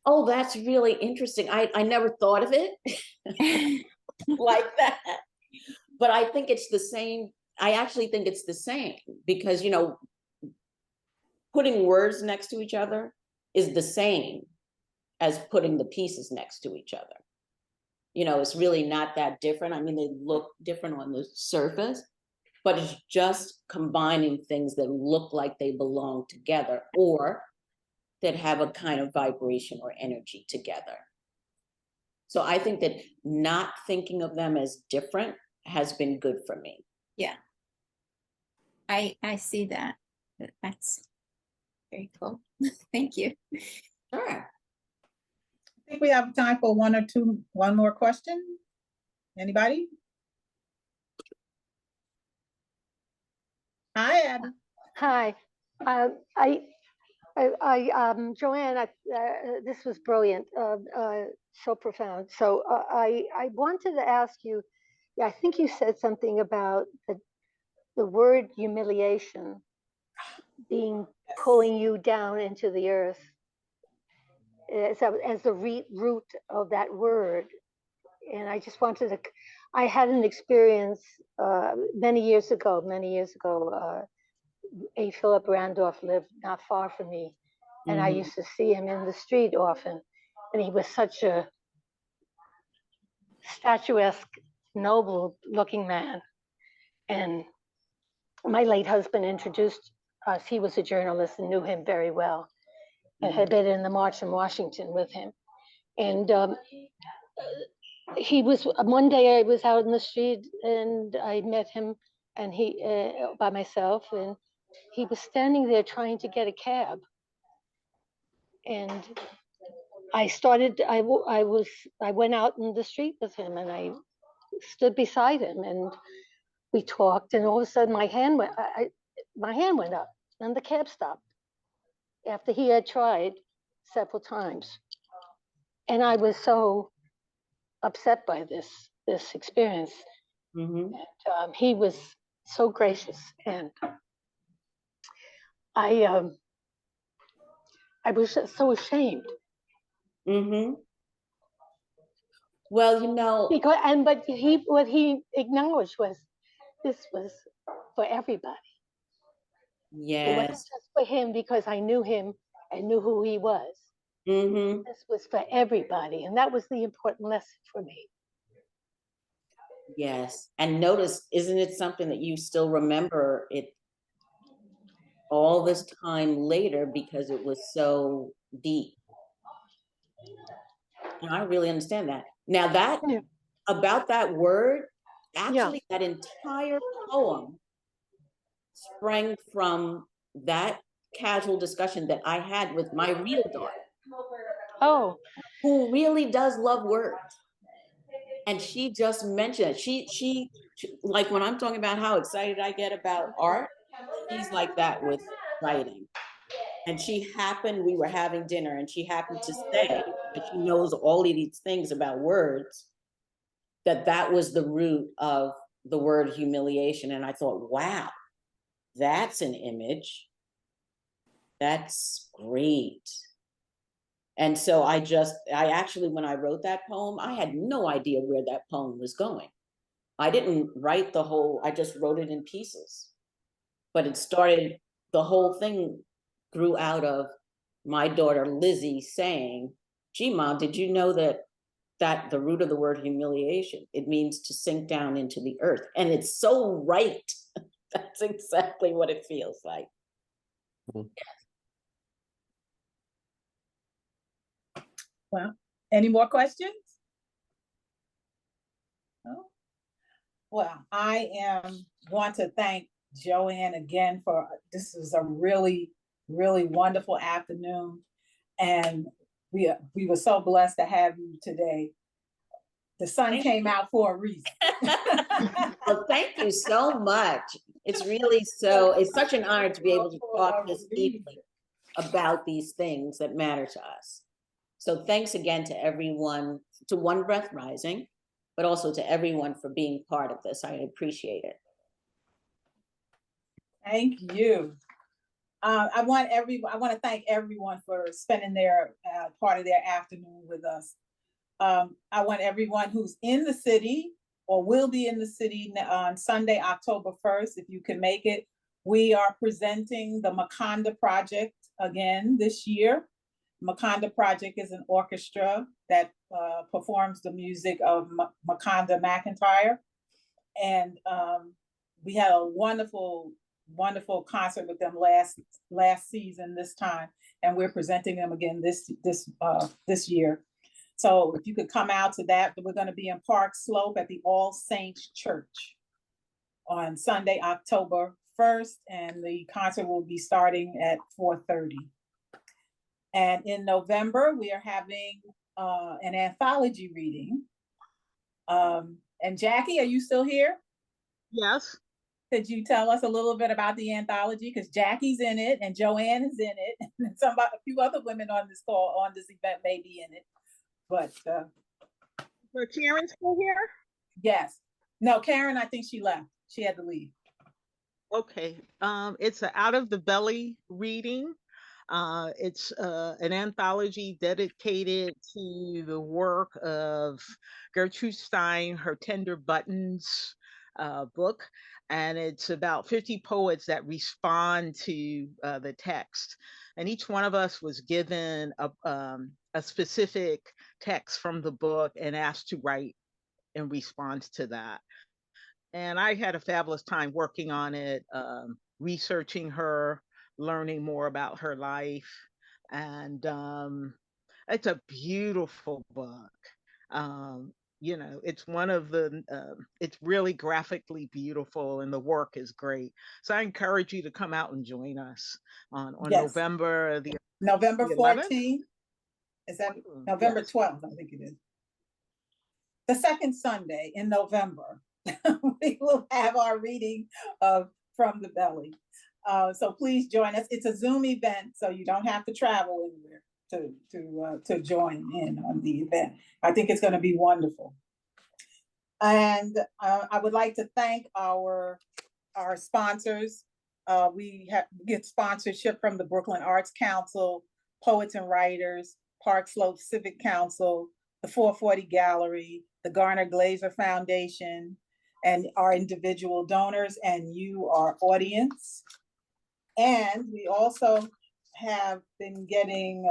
Oh, that's really interesting. I never thought of it like that. But I think it's the same. I actually think it's the same because, putting words next to each other is the same as putting the pieces next to each other. It's really not that different. I mean, they look different on the surface, but it's just combining things that look like they belong together or that have a kind of vibration or energy together. So I think that not thinking of them as different has been good for me. Yeah, I see that. That's very cool. Thank you. Sure. I think we have time for one more question. Anybody? Hi, Abby. Hi, JoAnne, this was brilliant, so profound. So I wanted to ask you, I think you said something about the word humiliation being pulling you down into the earth as the root of that word. And I just wanted to, I had an experience many years ago, A. Philip Randolph lived not far from me, and I used to see him in the street often. And he was such a statuesque, noble-looking man. And my late husband introduced us. He was a journalist and knew him very well, and had been in the March in Washington with him. And he was, one day I was out in the street and I met him, and he by myself, and he was standing there trying to get a cab. And I went out in the street with him, and I stood beside him, and we talked, and all of a sudden my hand went up, and the cab stopped after he had tried several times. And I was so upset by this experience. And, he was so gracious, and I was just so ashamed. Well, because what he acknowledged was this was for everybody. It wasn't Yes. just for him because I knew him and knew who he was. Mm-hmm. This was for everybody, and that was the important lesson for me. Yes. And notice, isn't it something that you still remember it all this time later because it was so deep? And I really understand that. Now that Yeah. about that word, Yeah. actually that entire poem sprang from that casual discussion that I had with my real daughter, Oh, who really does love words. And she just mentioned it. She like when I'm talking about how excited I get about art, she's like that with writing. And we were having dinner and she happened to say that she knows all of these things about words, that was the root of the word humiliation. And I thought, wow, that's an image. That's great. And so I actually, when I wrote that poem, I had no idea where that poem was going. I didn't write the whole, I just wrote it in pieces. But the whole thing grew out of my daughter Lizzie saying, gee, Mom, did you know that the root of the word humiliation, it means to sink down into the earth? And it's so right. That's exactly what it feels like. Well, any more questions? No? Well, I want to thank JoAnne again for, this was a really, really wonderful afternoon. And we were so blessed to have you today. The sun came out for a reason. Well, thank you so much. It's such an honor to be able to talk this deeply about these things that matter to us. So thanks again to everyone, to One Breath Rising, but also to everyone for being part of this. I appreciate it. Thank you. I want to thank everyone for spending their part of their afternoon with us. I want everyone who's in the city or will be in the city on Sunday, October 1st, if you can make it. We are presenting the Maconda Project again this year. Maconda Project is an orchestra that performs the music of Maconda McIntyre. And we had a wonderful concert with them last season this time, and we're presenting them again this year. So if you could come out to that, we're going to be in Park Slope at the All Saints Church on Sunday, October 1st, and the concert will be starting at 4:30. And in November, we are having an anthology reading. And Jackie, are you still here? Yes. Could you tell us a little bit about the anthology? Because Jackie's in it and JoAnne is in it, and a few other women on this call, on this event, may be in it. But Karen's still here? Yes. No, Karen, I think she left. She had to leave. Okay. It's an Out of the Belly reading. It's an anthology dedicated to the work of Gertrude Stein, her Tender Buttons book. And it's about 50 poets that respond to the text. And each one of us was given a specific text from the book and asked to write in response to that. And I had a fabulous time working on it, researching her, learning more about her life. And it's a beautiful book. It's one of it's really graphically beautiful and the work is great. So I encourage you to come out and join us on Yes. November 14th. Is that November 12th? I think it is. The second Sunday in November, we will have our reading of From the Belly. So please join us. It's a Zoom event, so you don't have to travel anywhere to join in on the event. I think it's going to be wonderful. And I would like to thank our sponsors. We get sponsorship from the Brooklyn Arts Council, Poets and Writers, Park Slope Civic Council, the 440 Gallery, the Garner Glazer Foundation, and our individual donors and you, our audience. And we also have been getting,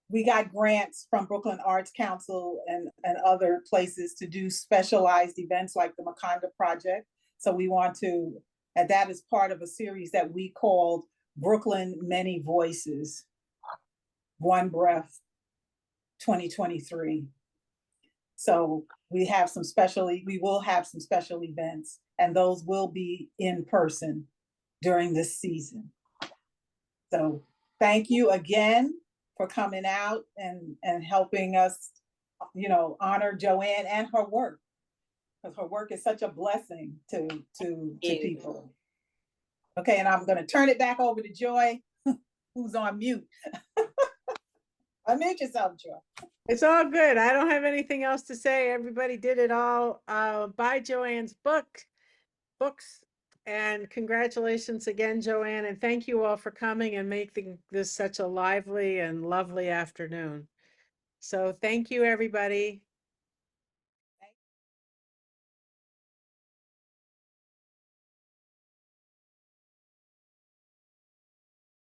we got grants from Brooklyn Arts Council and other places to do specialized events like the Makonda Project. So we want to, and that is part of a series that we called Brooklyn Many Voices, One Breath 2023. So we have some we will have some special events, and those will be in person during this season. So thank you again for coming out and helping us, you know, honor JoAnne and her work, because her work is such a blessing to people. Okay, and I'm going to turn it back over to Joy, who's on mute. Unmute yourself, Joy. It's all good. I don't have anything else to say. Everybody did it all. Buy JoAnne's books. And congratulations again, JoAnne. And thank you all for coming and making this such a lively and lovely afternoon. So thank you, everybody.